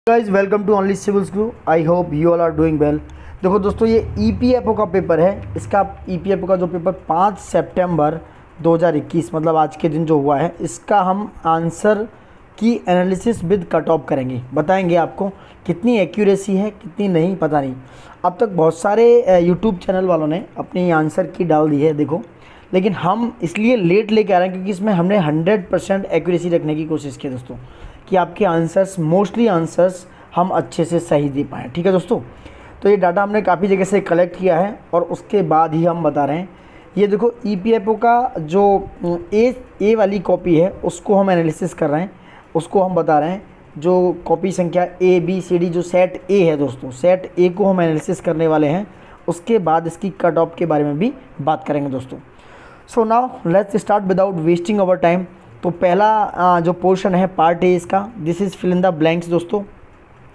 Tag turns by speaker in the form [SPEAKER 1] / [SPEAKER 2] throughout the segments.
[SPEAKER 1] Guys welcome to only civils Guru. I hope you all are doing well. देखो दोस्तों, ये EPFO का paper है। इसका ईपीएफओ का जो पेपर 5 सितंबर 2021 मतलब आज के दिन जो हुआ है, इसका हम आंसर की एनालिसिस विद कट ऑफ करेंगे। बताएंगे आपको कितनी एक्यूरेसी है कितनी नहीं, पता नहीं। अब तक बहुत सारे यूट्यूब चैनल वालों ने अपनी आंसर की डाल दी है देखो, लेकिन हम इसलिए लेट लेके आ रहे हैं क्योंकि इसमें हमने 100% एक्यूरेसी रखने की कोशिश की दोस्तों, कि आपके आंसर्स मोस्टली आंसर्स हम अच्छे से सही दे पाएँ। ठीक है दोस्तों, तो ये डाटा हमने काफ़ी जगह से कलेक्ट किया है और उसके बाद ही हम बता रहे हैं। ये देखो ईपीएफओ का जो ए वाली कॉपी है उसको हम एनालिसिस कर रहे हैं, उसको हम बता रहे हैं। जो कॉपी संख्या ए बी सी डी जो सेट ए है दोस्तों, सेट ए को हम एनालिसिस करने वाले हैं। उसके बाद इसकी कट ऑफ के बारे में भी बात करेंगे दोस्तों। So now let's start without wasting our time. तो पहला जो पोर्शन है पार्ट ए इसका, this is fill in the blanks दोस्तों।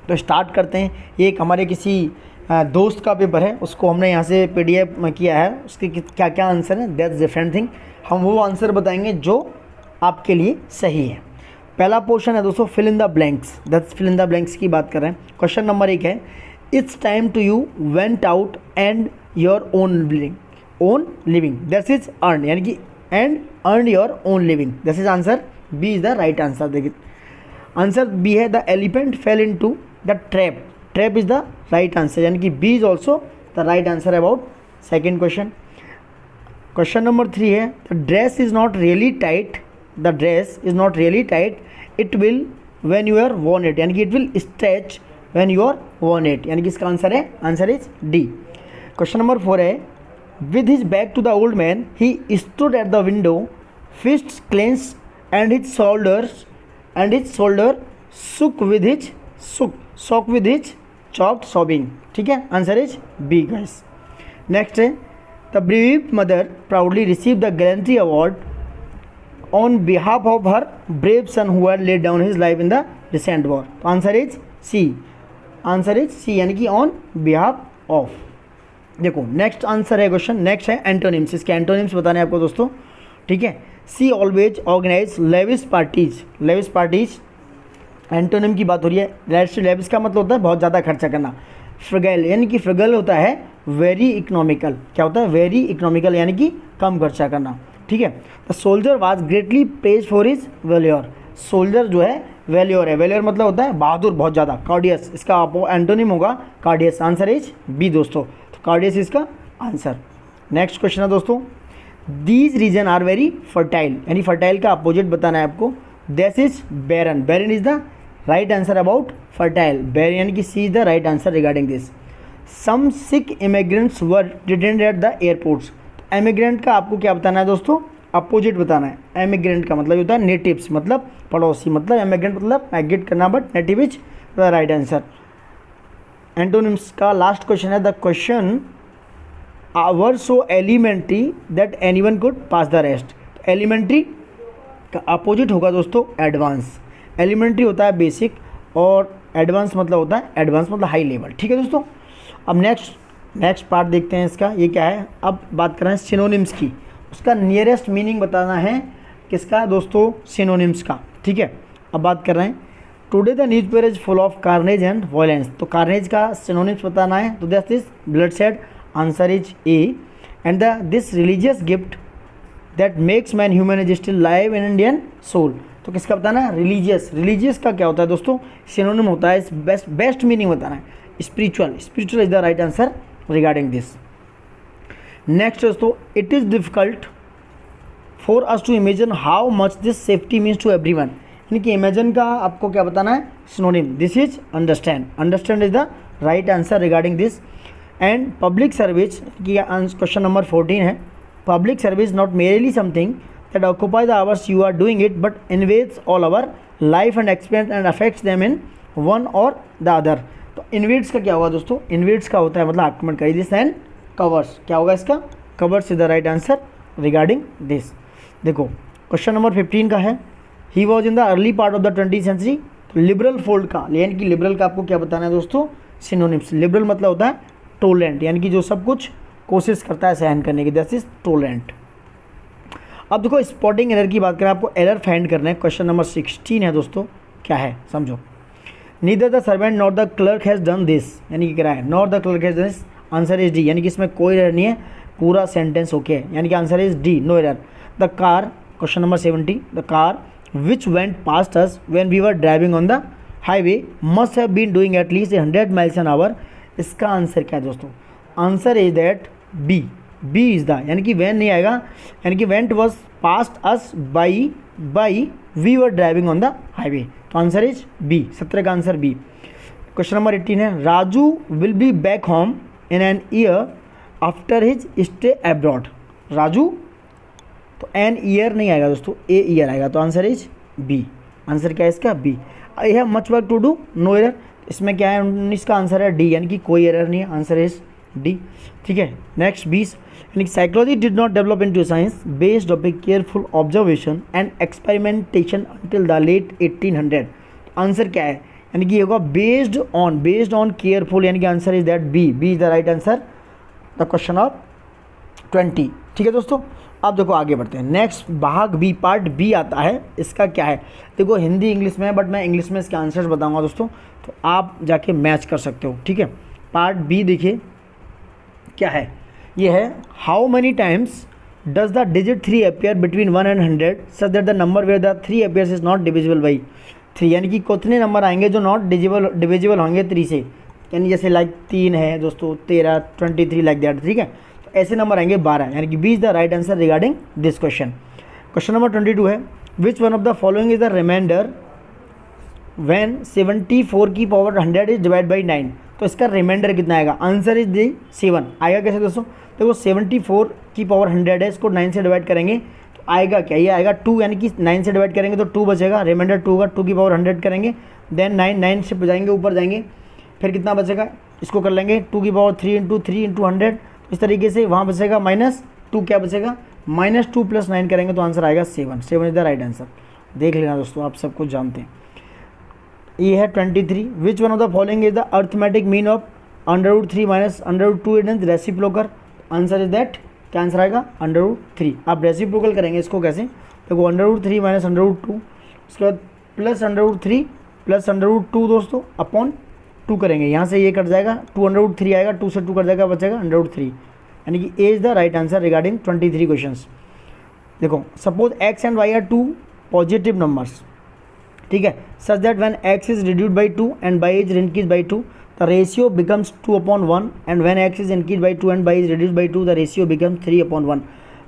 [SPEAKER 1] तो स्टार्ट करते हैं। ये एक हमारे किसी दोस्त का पेपर है, उसको हमने यहाँ से पीडीएफ में किया है। उसके क्या क्या आंसर है दैट्स डिफरेंट थिंग। हम वो आंसर बताएंगे जो आपके लिए सही है। पहला पोर्शन है दोस्तों fill in the blanks, that's fill in the blanks की बात कर रहे हैं। क्वेश्चन नंबर 1 है, it's time to you went out and your own living that is earn, यानी कि and earn your own living, this is answer B is the right answer. देखिए answer B है, the elephant fell into the trap, trap is the right answer, यानी कि B is also the right answer about second question. Question number 3 है, the dress is not really tight, the dress is not really tight, it will when you are worn it, यानी कि it will stretch when you are worn it, यानी कि इसका answer है, answer is D. Question number 4 है, with his back to the old man he stood at the window, fists clenched and his shoulder shook with his chopped sobbing। ठीक है, answer is B guys. Next है, the bereaved mother proudly received the gallantry award on behalf of her brave son who had laid down his life in the recent war। तो answer is C, answer is C, यानी कि on behalf of. देखो next answer है question, next है antonyms. इसके antonyms बताने आपको दोस्तों। ठीक है, C always organize lavish parties, lavish parties antonym की बात हो रही है। लेविश का मतलब होता है बहुत ज़्यादा खर्चा करना। फ्रगल यानी कि फ्रगल होता है वेरी इकोनॉमिकल, क्या होता है वेरी इकोनॉमिकल, यानी कि कम खर्चा करना। ठीक है, the soldier was greatly praise for his valour, soldier जो है वैल्योर है, वैल्योर मतलब होता है बहादुर बहुत ज़्यादा। कार्डियस इसका एंटोनिम होगा कार्डियस, आंसर इज बी दोस्तों, कार्डियस इसका आंसर। नेक्स्ट क्वेश्चन है दोस्तों, these region are very fertile, यानी फर्टाइल का अपोजिट बताना है आपको। This is barren, barren is the right answer about fertile, barren यानी कि C is the right answer regarding this. Some sick immigrants were detained at the airports, emigrant का आपको क्या बताना है दोस्तों, अपोजिट बताना है। एमिग्रेंट का मतलब होता है नेटिव्स, मतलब पड़ोसी, मतलब एमिग्रेंट मतलब माइग्रेट करना, but native is the right answer. Antonyms का लास्ट क्वेश्चन है, the question were so elementary that anyone could pass the rest. Elementary का अपोजिट होगा दोस्तों एडवांस। एलिमेंट्री होता है बेसिक और एडवांस मतलब होता है एडवांस मतलब हाई लेवल। ठीक है दोस्तों, अब नेक्स्ट पार्ट देखते हैं इसका, ये क्या है। अब बात कर रहे हैं सिनोनिम्स की, उसका नियरेस्ट मीनिंग बताना है किसका दोस्तों, सिनोनिम्स का। ठीक है, अब बात कर रहे हैं, today the newspaper is full of carnage and violence, तो कार्नेज का सिनोनिम्स बताना है, तो that is bloodshed, answer is A. And the this religious gift that makes man human is still live in Indian soul, तो किसका बताना है, religious. Religious का क्या होता है दोस्तों, सिनोनिम होता है, बेस्ट मीनिंग बताना है, spiritual, spiritual is the right answer regarding this. Next दोस्तों, it is difficult for us to imagine how much this safety means to everyone, यानी कि इमेजिन का आपको क्या बताना है, synonym, this is understand, understand is the right answer regarding this. And public service की question number 14 है, public service not merely something that occupy the hours you are doing it but invades all our life and experience and affects them in one or the other. तो invades का क्या होगा दोस्तों, invades का होता है मतलब आक्रमण करी, दिस एंड कवर्स, क्या होगा इसका, covers is the right answer regarding this. देखो क्वेश्चन नंबर 15 का है, he was in the early part of the 20th century, तो लिबरल फोल्ड का, यानी कि लिबरल का आपको क्या बताना है दोस्तों, सिनोनिम्स। लिबरल मतलब होता है टोलरेंट, यानी कि जो सब कुछ कोशिश करता है सहन करने की, दैट इज टोलरेंट। अब देखो स्पॉटिंग एरर की बात करें, आपको एरर फाइंड करना है। क्वेश्चन नंबर 16 है दोस्तों, क्या है समझो। Neither the servant not the clerk has done this, यानी कि कह है not the clerk has done this, answer is D, यानी कि इसमें कोई एरर नहीं है, पूरा सेंटेंस ओके है, यानी कि answer is D, no error. The car, question number 70, the car which went past us when we were driving on the highway must have been doing at least 100 miles an hour. इसका आंसर क्या है दोस्तों? Answer is that B, B is the, यानी कि when नहीं आएगा, यानी कि went was past us by we were driving on the highway, तो आंसर इज बी, 17 का आंसर बी। क्वेश्चन नंबर 18 है Raju will be back home in an year after his stay abroad. Raju, तो एन ईयर नहीं आएगा दोस्तों, a year आएगा, तो answer is B. Answer क्या है इसका? B. I have much work to do, no error. इसमें क्या है? 19 का आंसर है डी, यानी कि कोई एरर नहीं है, आंसर इज डी। ठीक है, नेक्स्ट 20, यानी कि psychology did not develop into science based on careful observation and experimentation until the late 1800। आंसर क्या है? यानी कि ये होगा बेस्ड ऑन केयरफुल, यानी कि answer is that B, B is the right answer the question of 20। ठीक है दोस्तों, अब देखो आगे बढ़ते हैं। नेक्स्ट भाग बी, पार्ट बी आता है। इसका क्या है? देखो हिंदी इंग्लिश में है, बट मैं इंग्लिश में इसके आंसर्स बताऊंगा दोस्तों, तो आप जाके मैच कर सकते हो। ठीक है, पार्ट बी देखिए क्या है, ये है how many times does the digit 3 appear between 1 and 100 such that the number where the 3 appears is not divisible by 3, यानी कि कितने नंबर आएंगे जो नॉट डिविजिबल होंगे 3 से, यानी जैसे लाइक 3 है दोस्तों, 13, 23 लाइक दैट। ठीक है, तो ऐसे नंबर आएंगे 12, यानी कि B is the right answer regarding this question. Question number 22 है which one of the following is the reminder when 74 की पावर 100 इज डिवाइड बाई 9। तो इसका रिमाइंडर कितना आएगा? आंसर इज दी 7 आएगा। कैसे दोस्तों? देखो 74 की पावर 100 है, इसको 9 से डिवाइड करेंगे तो आएगा क्या? ये आएगा 2, यानी कि 9 से डिवाइड करेंगे तो 2 बचेगा, रिमाइंडर 2 होगा। 2 की पावर 100 करेंगे, देन 9 से जाएंगे ऊपर जाएंगे, फिर कितना बचेगा? इसको कर लेंगे 2 की पावर 3 × 3 × 100, इस तरीके से वहाँ बचेगा -2, क्या बचेगा? -2 + 9 करेंगे तो आंसर आएगा 7। 7 इज द राइट आंसर। देख लेना दोस्तों, आप सब कुछ जानते हैं। ये है 23, विच one of the following is the arithmetic mean of √3 - √2 is reciprocal. Answer is that, क्या आंसर आएगा? √3। आप रेसिप्रोकल करेंगे इसको कैसे? देखो √3 - √2, उसके बाद +√3 + √2 दोस्तों अपॉन 2 करेंगे, यहाँ से ये कट जाएगा, 2 √3 आएगा, 2 से 2 कट जाएगा, बचेगा √3, यानी कि A is the right answer regarding 23 questions. देखो suppose x and y are 2 positive numbers, ठीक है, such that when x is reduced by 2 and y is increase by 2 the ratio becomes 2/1, and when x is increase by 2 and y is reduced by 2 the ratio becomes 3/1।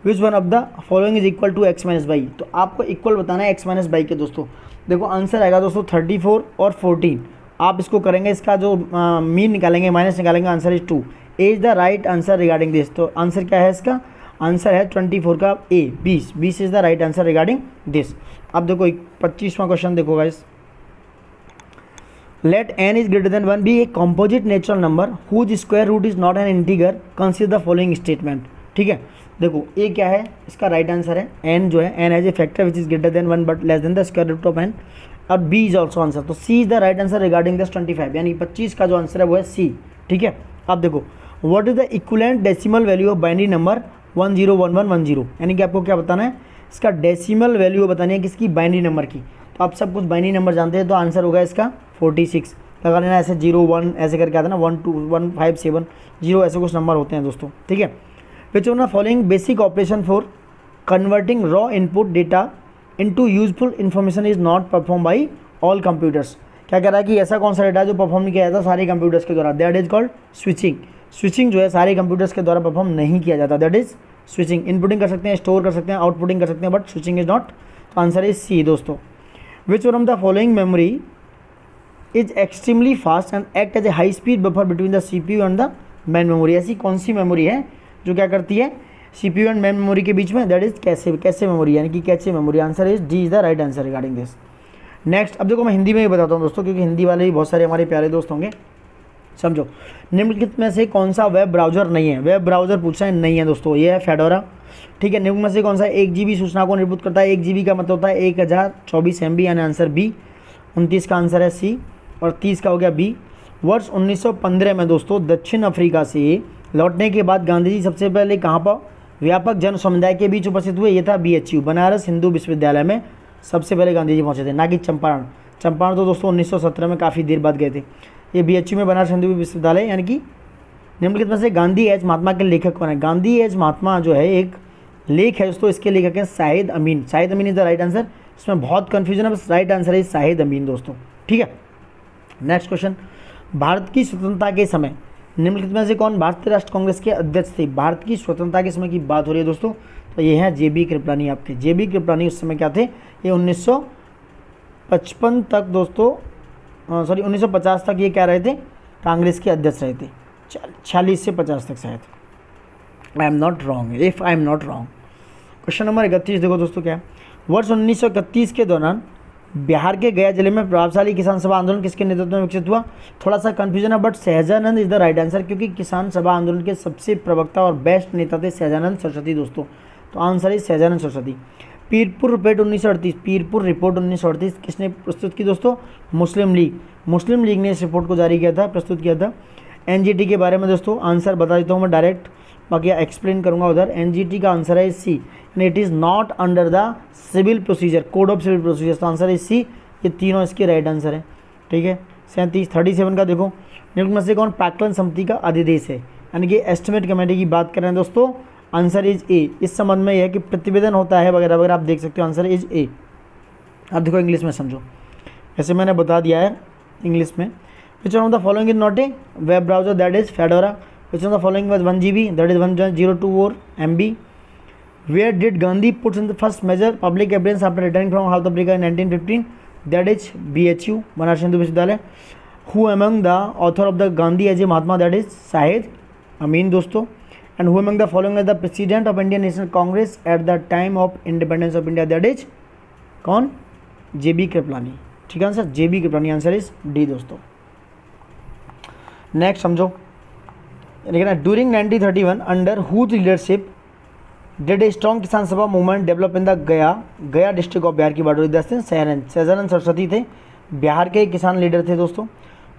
[SPEAKER 1] Which one of the following is equal to x - y। तो आपको equal बताना है x - y के दोस्तों। देखो answer आएगा दोस्तों 34 और 14। आप इसको करेंगे, इसका जो मीन निकालेंगे, माइनस निकालेंगे, answer is 2। A is the right answer regarding this. तो आंसर क्या है इसका? आंसर है 24 का A, 20 is the right answer regarding this. अब देखो 25वां क्वेश्चन देखो guys, let n is greater than 1 be a composite natural number whose square root is not an integer, consider the following statement. ठीक है, देखो ए क्या है? इसका राइट आंसर है n, जो है n as a factor which is greater than 1 but less than the square root of n, और b इज ऑल्सो आंसर। तो c is the right answer regarding this 25, यानी 25 का जो आंसर है वो है c। ठीक है, अब देखो what is the equivalent decimal value of binary number 101110, यानी कि आपको क्या बताना है? इसका डेसिमल वैल्यू बतानी है किसकी? बाइनरी नंबर की। तो आप सब कुछ बाइनरी नंबर जानते हैं, तो आंसर होगा इसका 46। लगा लेना, ऐसे 0 1 ऐसे करके आता है ना, 1 2 1 5 7 0 ऐसे कुछ नंबर होते हैं दोस्तों। ठीक है, which one of following basic operation for converting raw input data into useful information is not perform by all computers. क्या कह रहा है कि ऐसा कौन सा डेटा है जो परफॉर्म नहीं किया जाता सारे कंप्यूटर्स के द्वारा? That is called switching. Switching जो है सारे कंप्यूटर्स के द्वारा परफॉर्म नहीं किया जाता, दैट इज स्विचिंग। इनपुटिंग कर सकते हैं, स्टोर कर सकते हैं, आउटपुटिंग कर सकते हैं, बट स्विचिंग इज नॉट। तो आंसर इज सी दोस्तों। Which one of the following memory is extremely fast and act as a high speed buffer between the CPU and the main memory. ऐसी कौन सी memory है जो क्या करती है CPU and main memory के बीच में? दैट इज कैशे मेमोरी, यानी कि cache memory. Answer is D is the right answer regarding this. Next, अब देखो मैं हिंदी में ही बताता हूँ दोस्तों, क्योंकि हिंदी वाले ही बहुत सारे हमारे प्यारे दोस्त होंगे। समझो, निम्नलिखित में से कौन सा वेब ब्राउजर नहीं है? वेब ब्राउजर पूछा है, नहीं है दोस्तों, ये है फेडोरा। ठीक है, निम्न में से कौन सा 1 GB सूचना को निरूपित करता है? 1 GB का मतलब होता है 1024 MB, यानी आंसर बी। 29 का आंसर है सी, और 30 का हो गया बी। वर्ष 1915 में दोस्तों दक्षिण अफ्रीका से लौटने के बाद गांधी जी सबसे पहले कहाँ पर व्यापक जन समुदाय के बीच उपस्थित हुए? ये था BHU, बनारस हिंदू विश्वविद्यालय में सबसे पहले गांधी जी पहुँचे थे, ना कि चंपारण। चंपारण तो दोस्तों 1917 में काफ़ी देर बाद गए थे। ये BHU में बनारस हिंदू विश्वविद्यालय, यानी कि निम्नलिखित में से गांधी एज महात्मा के लेखक कौन है? गांधी एज महात्मा जो है एक लेख है दोस्तों, इसके लेखक हैं शाहिद अमीन। शाहिद अमीन इज द राइट आंसर। इसमें बहुत कन्फ्यूजन है, बस राइट आंसर है शाहिद अमीन दोस्तों, ठीक है। नेक्स्ट क्वेश्चन, भारत की स्वतंत्रता के समय निम्नलिखित में से कौन भारतीय राष्ट्रीय कांग्रेस के अध्यक्ष थे? भारत की स्वतंत्रता के समय की बात हो रही है दोस्तों, तो ये हैं JB कृपलानी। आपके JB कृपलानी उस समय क्या थे? ये 1955 तक दोस्तों, सॉरी 1950 तक ये क्या रहे थे? कांग्रेस के अध्यक्ष रहे थे। 46 से 50 तक शायद, I am not wrong, if I am not wrong. Question number 31 देखो दोस्तों क्या है, वर्ष 1931 के दौरान बिहार के गया जिले में प्रभावशाली किसान सभा आंदोलन किसके नेतृत्व में विकसित हुआ? थोड़ा सा कन्फ्यूजन है, but Sahajanand is the right answer, क्योंकि किसान सभा आंदोलन के सबसे प्रवक्ता और बेस्ट नेता थे सहजानंद सरस्वती दोस्तों। तो answer is Sahajanand Saraswati. Pirpur report 1938, Pirpur report 1938 किसने प्रस्तुत की दोस्तों? मुस्लिम लीग। मुस्लिम लीग ने इस रिपोर्ट को जारी किया था, प्रस्तुत किया था। NGT के बारे में दोस्तों आंसर बता देता हूँ मैं डायरेक्ट, बाकी एक्सप्लेन करूँगा उधर। NGT का आंसर है C, and it is not under the civil procedure, code of civil procedure. तो आंसर है C, ये तीनों इसके राइट आंसर है, ठीक है। 37 का देखो, निम्न में से कौन प्राक्कलन समिति का अधिदेश है? यानी कि एस्टिमेट कमेटी की बात कर रहे हैं दोस्तों, आंसर इज A। इस संबंध में यह है कि प्रतिवेदन होता है वगैरह वगैरह, आप देख सकते हो, आंसर इज A। अब देखो इंग्लिश में समझो, ऐसे मैंने बता दिया है इंग्लिश में। Which one of the following is not a web browser? That is Fedora. Which one of the following was 1 GB? That is 1024 MB. Where did Gandhi put in the first major public appearance after returning from South Africa in 1915? That is BHU, Banaras Hindu विश्वविद्यालय। Who among the author of the Gandhi as a Mahatma? That is Shahid अमीन दोस्तों। And who among the following is the president of Indian National Congress at the time of independence of India? That is कौन? JB Kripalani, ठीक है answer JB Kripalani, answer is D दोस्तों। Next समझो, लेकिन during 1931 under whose leadership did a strong Kisan Sabha movement develop in the Gaya district of Bihar की बात हो रही है। सहजानंद सरस्वती थे, बिहार के किसान लीडर थे दोस्तों।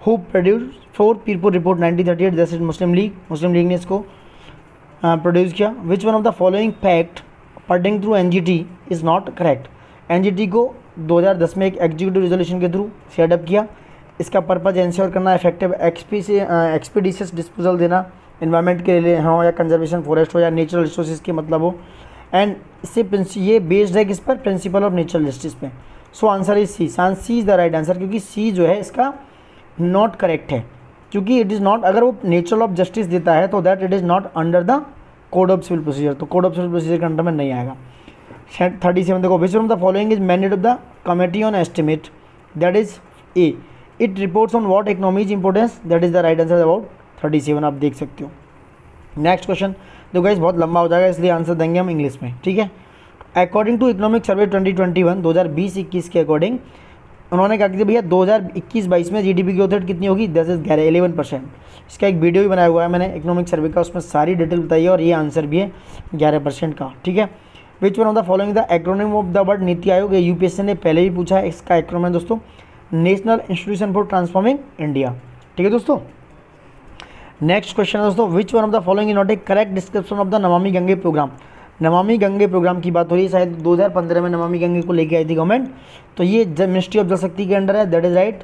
[SPEAKER 1] Who produce for Pirpur report 1938? That is Muslim League ने इसको प्रोड्यूस किया। Which one of the following fact pertaining through NGT is not correct? NGT को 2010 में एक एग्जीक्यूटिव रेजोल्यूशन के थ्रू सेटअप किया। इसका पर्पज इंश्योर करना, इफेक्टिव एक्सपीडिशियस डिस्पोजल देना, इन्वायरमेंट के लिए हो या कंजर्वेशन फॉरेस्ट हो या नेचुरल रिसोर्सेज के मतलब हो, एंड इससे ये बेस्ड है किस पर? प्रिंसिपल ऑफ नेचुरल जस्टिस पे। सो answer is C, C is the right answer, क्योंकि C जो है इसका नॉट करेक्ट है, क्योंकि इट इज़ नॉट, अगर वो नेचुरल ऑफ जस्टिस देता है तो that it is not under the code of civil procedure, तो कोड ऑफ सिविल प्रोसीजर के अंडर में नहीं आएगा। 37 देखो, which one of the following is mandate of the committee on estimate? That is A। It reports on what economies importance? That is the right answer about 37, आप देख सकते हो। Next question देखो गाइस, बहुत लंबा हो जाएगा इसलिए आंसर देंगे हम इंग्लिश में, ठीक है। अकॉर्डिंग टू इकोनॉमिक सर्वे 2021, 2020-21 के अकॉर्डिंग उन्होंने क्या किया भैया, 2021-22 में GDP ग्रोथ रेट कितनी होगी? 11%। इसका एक वीडियो भी बनाया हुआ है मैंने इकोनॉमिक सर्वे का, उसमें सारी डिटेल बताई है और ये आंसर भी है 11% का, ठीक है। Which one of the following the acronym of the word NITI Aayog? ये UPSC ने पहले भी पूछा है, इसका एक्रोनिम है दोस्तों national institution for transforming India, ठीक है दोस्तों। नेक्स्ट क्वेश्चन है दोस्तों, which one of the following is not A correct description of the Namami Gange programme? Namami Gange programme की बात हो रही है, शायद 2015 में नमामि गंगे को लेके आई थी गवर्नमेंट, तो ये मिनिस्ट्री ऑफ जल शक्ति के अंडर है, दैट इज राइट।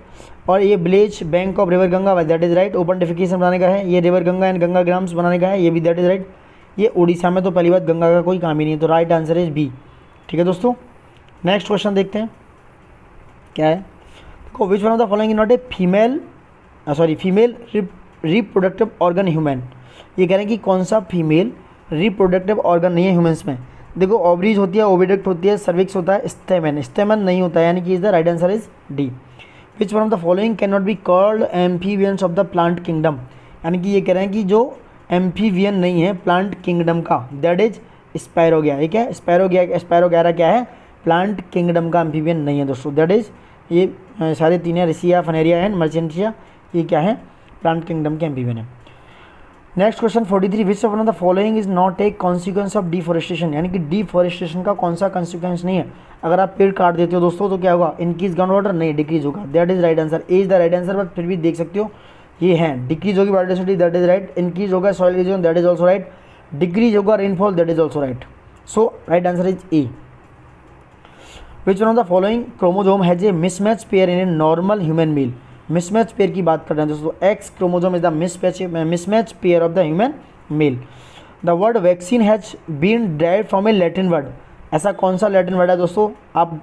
[SPEAKER 1] और ये village bank of river Ganga, that is right. Open defecation बनाने का है, ये river Ganga and Ganga grams बनाने का है, ये भी दैट इज राइट। ये उड़ीसा में तो पहली बात गंगा का कोई काम ही नहीं है, तो राइट आंसर इज B, ठीक है दोस्तों। नेक्स्ट क्वेश्चन देखते हैं क्या है। देखो, which one of the following is not a female reproductive organ human? ये कह रहे हैं कि कौन सा फीमेल रिप्रोडक्टिव ऑर्गन नहीं है ह्यूमंस में? देखो, ओवरीज होती है, ओविडक्ट होती है, सर्विक्स होता है, स्टेमन नहीं होता है, यानी कि is the right answer is D। Which one of the following can not be called amphibians of the plant kingdom? यानी कि ये कह रहे हैं कि जो एम्फीबियन नहीं है प्लांट किंगडम का, दैट इज स्पैरो गया। ये क्या है? स्पैरो गैरा क्या है? प्लांट किंगडम का एम्फीबियन नहीं है दोस्तों, दैट इज ये सारे तीन है, रिसिया, फनेरिया एंड मर्चेंटिया, ये क्या है? प्लांट किंगडम के एम्फीबियन है। Next question 43, which of the following is not a consequence of deforestation? यानी कि डिफॉरेस्टेशन का कौन सा कॉन्सिक्वेंस नहीं है? अगर आप पेड़ काट देते हो दोस्तों तो क्या होगा? इंक्रीज ग्राउंड वाटर, नहीं, डिक्रीज होगा, that is right answer. A is the right answer, but फिर भी देख सकते हो ये है, डिक्रीज होगी biodiversity, that is right. Increase होगा soil erosion, that is also right. Decrease होगा rainfall, that is also right. So right answer is A. Which one of the following chromosome has a mismatch pair in a normal human male. Mismatch pair की बात कर रहे हैं दोस्तों, X chromosome is the mismatch pair of the human male. The word vaccine has been drive from a Latin word. ऐसा कौन सा Latin word है दोस्तों, आप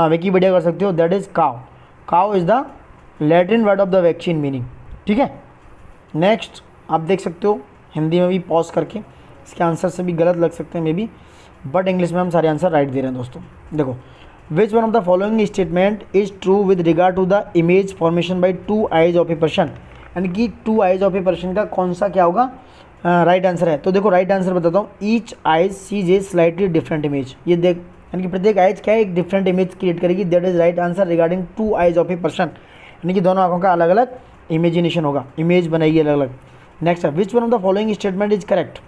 [SPEAKER 1] विकिपीडिया कर सकते हो, that is cow. Cow is the Latin word of the vaccine meaning. ठीक है, नेक्स्ट आप देख सकते हो हिंदी में भी पॉज करके, इसके आंसर से भी गलत लग सकते हैं मे बी, बट इंग्लिश में हम सारे आंसर राइट दे रहे हैं दोस्तों। देखो, which one of the following statement is true with regard to the image formation by two eyes of a person. यानी कि two eyes of a person का कौन सा क्या होगा राइट आंसर है। तो देखो राइट आंसर बताता हूँ, each eyes sees a slightly different image. ये देख, यानी कि प्रत्येक आइज क्या है, एक डिफरेंट इमेज क्रिएट करेगी, that is right answer regarding two eyes of a person. यानी कि दोनों आंखों का अलग अलग इमेजिनेशन होगा, इमेज बनाएगी अलग अलग। नेक्स्ट है, which one of the following statement is correct.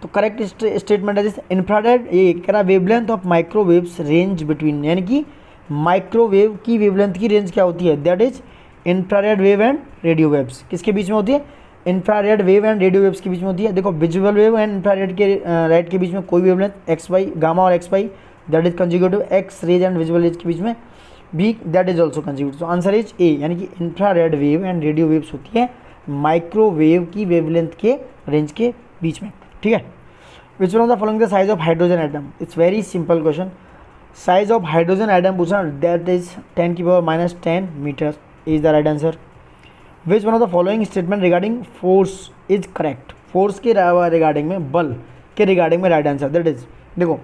[SPEAKER 1] तो करेक्ट स्टेटमेंट है इंफ्रारेड, ये कह रहा wavelength of microwaves range between, यानी कि माइक्रोवेव की वेवलेंथ की रेंज क्या होती है, that is infrared wave and radio waves. किसके बीच में होती है, infrared wave and radio waves के बीच में होती है। देखो विजुअल वेव एंड इंफ्रारेड के राइट के बीच में कोई वेवलेंथ एक्स वाई, गामा और X Y, that is conjugative. X rays and visual rays के बीच में भी दैट इज ऑल्सो कंजुगेटिव। तो आंसर इज ए, यानी कि infrared wave and radio waves होती है माइक्रोवेव की वेवलेंथ के रेंज के बीच में। ठीक है, which one of the following the size of hydrogen atom. It's very simple question, size of hydrogen atom पूछा, that is 10⁻⁻10 metre is the right answer. Which one of the following statement regarding force is correct. Force के regarding में, बल के regarding में right answer, that is, देखो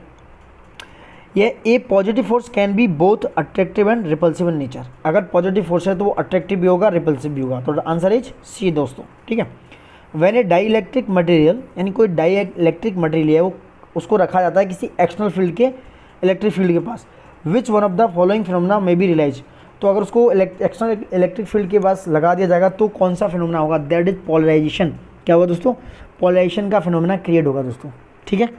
[SPEAKER 1] ये a positive force can be both attractive and repulsive in nature. अगर positive force है तो वो अट्रैक्टिव भी होगा, रिपल्सिव भी होगा। तो आंसर इज सी दोस्तों। ठीक है, when a dielectric material, यानी कोई डाई इलेक्ट्रिक मटेरियल है वो उसको रखा जाता है किसी एक्सटर्नल फील्ड के इलेक्ट्रिक फील्ड के पास, which one of the following phenomena में बी रियलाइज। तो अगर उसको एक्सटर्नल इलेक्ट्रिक फील्ड के पास लगा दिया जाएगा तो कौन सा फिनोमेना होगा, दैट इज पोलराइजेशन। क्या होगा दोस्तों, पोलराइजेशन का फिनोमेना क्रिएट होगा दोस्तों। ठीक है,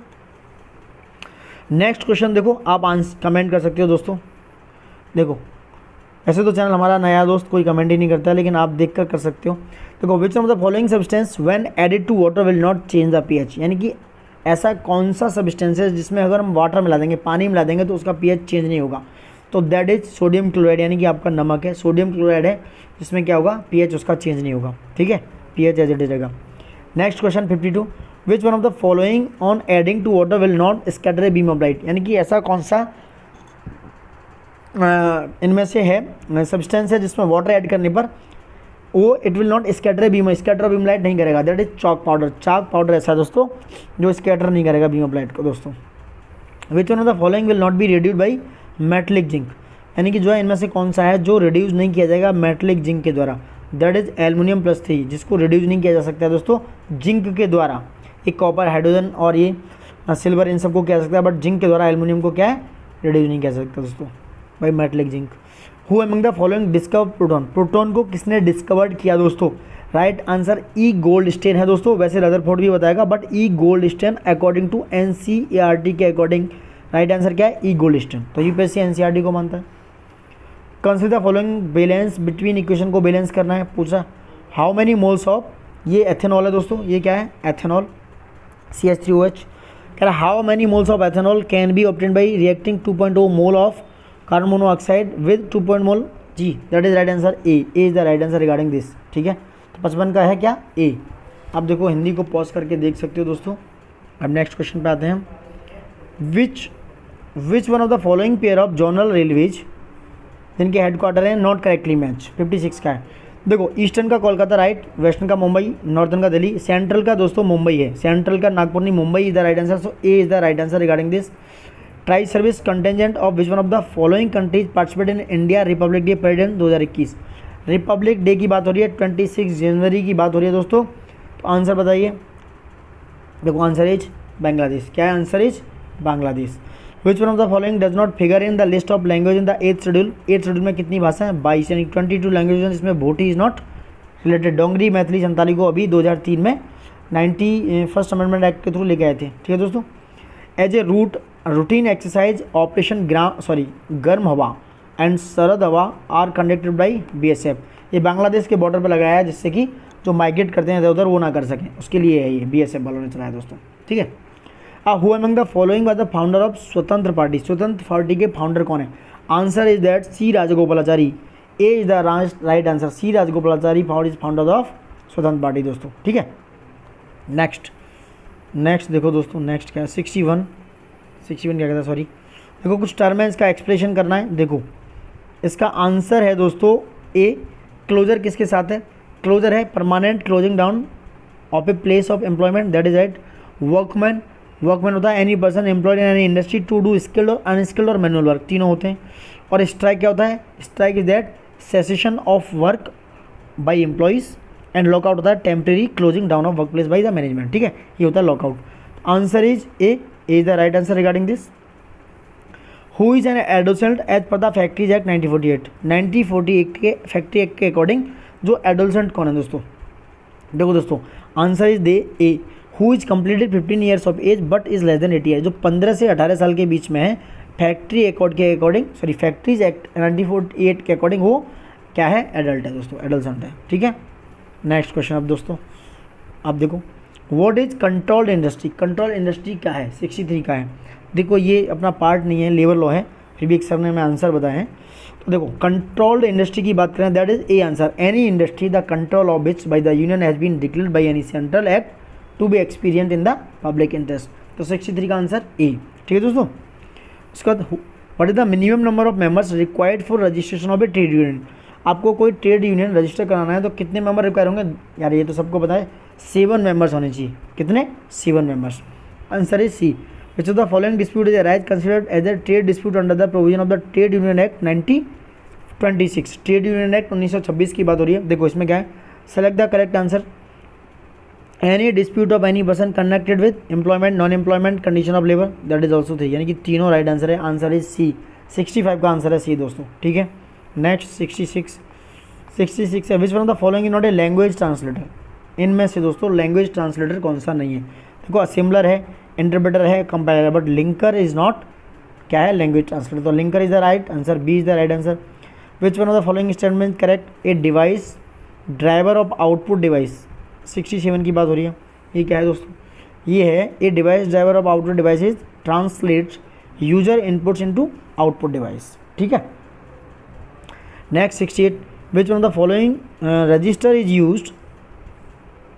[SPEAKER 1] नेक्स्ट क्वेश्चन देखो, आप कमेंट कर सकते हो दोस्तों। देखो ऐसे तो चैनल हमारा नया दोस्त कोई कमेंट ही नहीं करता है, लेकिन आप देखकर कर सकते हो। देखो, which of the following substance when added to water will not change the pH. यानी कि ऐसा कौन सा सब्सटेंस है जिसमें अगर हम वाटर मिला देंगे, पानी मिला देंगे तो उसका पीएच चेंज नहीं होगा। तो दैट इज सोडियम क्लोराइड, यानी कि आपका नमक है, सोडियम क्लोराइड है, जिसमें क्या होगा, पीएच उसका चेंज नहीं होगा। ठीक है, पीएच एज इट इज रहेगा। Next question 52, which one of the following on adding to water will not scatter a beam of light. यानी कि ऐसा कौन सा इनमें से है सब्सटेंस है जिसमें वाटर ऐड करने पर वो it will not scatter a beam, scatter beam light नहीं करेगा, that is chalk powder. Chalk powder ऐसा दोस्तों जो स्कैटर नहीं करेगा बीम ऑफ लाइट को दोस्तों। Which one of the following will not be reduced by metallic zinc. यानी कि जो है इनमें से कौन सा है जो रिड्यूस नहीं किया जाएगा मेटलिक जिंक के द्वारा, दैट इज एल्युमिनियम +3, जिसको रिड्यूस नहीं किया जा सकता है दोस्तों जिंक के द्वारा। एक कॉपर, हाइड्रोजन और ये सिल्वर, इन सबको किया जा सकता है, बट जिंक के द्वारा एल्युमिनियम को क्या है, रिड्यूस नहीं किया जा सकता दोस्तों by metallic zinc. Who among the following discover proton. Proton को किसने डिस्कवर्ड किया दोस्तों, राइट आंसर ई गोल्डस्टेन है दोस्तों। वैसे रदरफोर्ड भी बताएगा, but E Goldstein according to NCERT के अकॉर्डिंग राइट आंसर क्या है, ई गोल्डस्टेन। तो यूपीएससी एनसीईआरटी को मानता है। Consider the following balance between equation को बैलेंस करना है, पूछा हाउ मेनी मोल्स ऑफ, ये एथेनॉल है दोस्तों, ये क्या है एथेनॉल CH3OH। कह रहा how many moles of ethanol can be obtained by reacting 2.0 mole of carbon monoxide with 2 mole जी, that is right answer A is the right answer regarding this. ठीक है, तो 55 का है क्या ए। आप देखो हिंदी को पॉज करके देख सकते हो दोस्तों। अब नेक्स्ट क्वेश्चन पे आते हैं, विच one of the following pair of zonal railways जिनके हेडक्वार्टर है नॉट करेक्टली मैच। 56 का है। देखो ईस्टर्न का कोलकाता राइट, वेस्टर्न का मुंबई, नॉर्थर्न का दिल्ली, सेंट्रल का दोस्तों मुंबई है, सेंट्रल का नागपुर नहीं, Mumbai is the right answer. So A is the right answer regarding this. Tri service contingent of which one of the following countries participate in India Republic day parade in 2021। Republic day की बात हो रही है, 26 जनवरी की बात हो रही है दोस्तों। तो आंसर बताइए। देखो आंसर इज बांग्लादेश। क्या है answer is Bangladesh. Which one of the following does not figure in the list of language in the 8th schedule. 8th schedule में कितनी भाषा है, 22, यानी 22 लैंग्वेज हैं, जिसमें भोटी इज नॉट रिलेटेड। डोंगरी, मैथिली, संताली को अभी 2003 में 91st अमेंडमेंट एक्ट के थ्रू लेके आए थे। ठीक है दोस्तों। As a routine exercise operation गर्म हवा एंड सरद हवा आर कंडक्टेड बाई BSF। ये बांग्लादेश के बॉर्डर पर लगाया है, जिससे कि जो माइग्रेट करते हैं इधर उधर वो ना कर सकें, उसके लिए है ये BSF वालों ने चलाया दोस्तों। ठीक है, who among the following was the founder of Swatantra party, Swatantra party के फाउंडर कौन है? Answer is that C Rajagopalachari. A is the right answer, C Rajagopalachari founder of Swatantra party दोस्तों, ठीक है। नेक्स्ट देखो दोस्तों, नेक्स्ट क्या है 61 क्या कहता है, सॉरी देखो कुछ टर्म है, इसका एक्सप्लेनेशन करना है। देखो इसका आंसर है दोस्तों ए, क्लोजर किसके साथ है? क्लोजर है permanent closing down of a place of employment, that is right. Workman होता है any person employed in any industry to do skilled और अनस्किल्ड और मैनुअल वर्क, तीनों होते हैं। और स्ट्राइक क्या होता है? Strike is that cessation of work by employees and lockout होता है temporary closing down of work place by the management, ठीक है, ये होता है lockout. Answer is A is the right answer regarding this. Who is an adolescent as per the factories act 1948 के factory act के according जो एडोलसेंट कौन है दोस्तों? देखो दोस्तों answer is the A, who is completed 15 years of age but is less than 80 year, जो 15 से 18 साल के बीच में है, फैक्ट्री एक्ट के अकॉर्डिंग, सॉरी फैक्ट्रीज एक्ट 1948 के अकॉर्डिंग वो क्या है? एडल्ट है दोस्तों, एडोलसेंट है, ठीक है। नेक्स्ट क्वेश्चन अब दोस्तों आप देखो, what is controlled industry? Control industry क्या है? 63 का है। देखो ये अपना पार्ट नहीं है, लेबर लॉ है, फिर भी एक सर ने हमें आंसर बताए हैं। तो देखो कंट्रोल्ड इंडस्ट्री की बात करें, that is A answer, any industry the control of which by the union has been declared by any central act to be experience in the public interest. तो 63 का आंसर ए, ठीक है दोस्तों। उसके बाद what is the minimum number of members required for registration of A trade union? आपको कोई trade union register कराना है तो कितने मेंबर रिक्वायर होंगे? यार ये तो सबको पता है, 7 मेंबर्स होने चाहिए। कितने? 7 members. Answer is C, which of the following dispute is arise considered as a trade dispute under the provision of the trade union act 1926। Trade union act 1926 की बात हो रही है। देखो इसमें क्या है, select the correct answer. Any dispute of any person connected with employment, non employment, condition of labour, that is also 3, यानी कि तीनों राइट आंसर है। आंसर इज सी, 65 का आंसर है सी दोस्तों, ठीक है। नेक्स्ट 66 है, which one of the following is not a language translator? इनमें से दोस्तों लैंग्वेज ट्रांसलेटर कौन सा नहीं है? देखो असेंबलर है, इंटरप्रेटर है, compiler, but linker is not क्या है? Language translator. तो linker is the right answer, B is the right answer. Which one of the following statement correct? A device driver of output device, 67 की बात हो रही है। ये क्या है दोस्तों? ये है A device driver of output devices translates user inputs into output device, ठीक है। Next 68, which one of the following register is used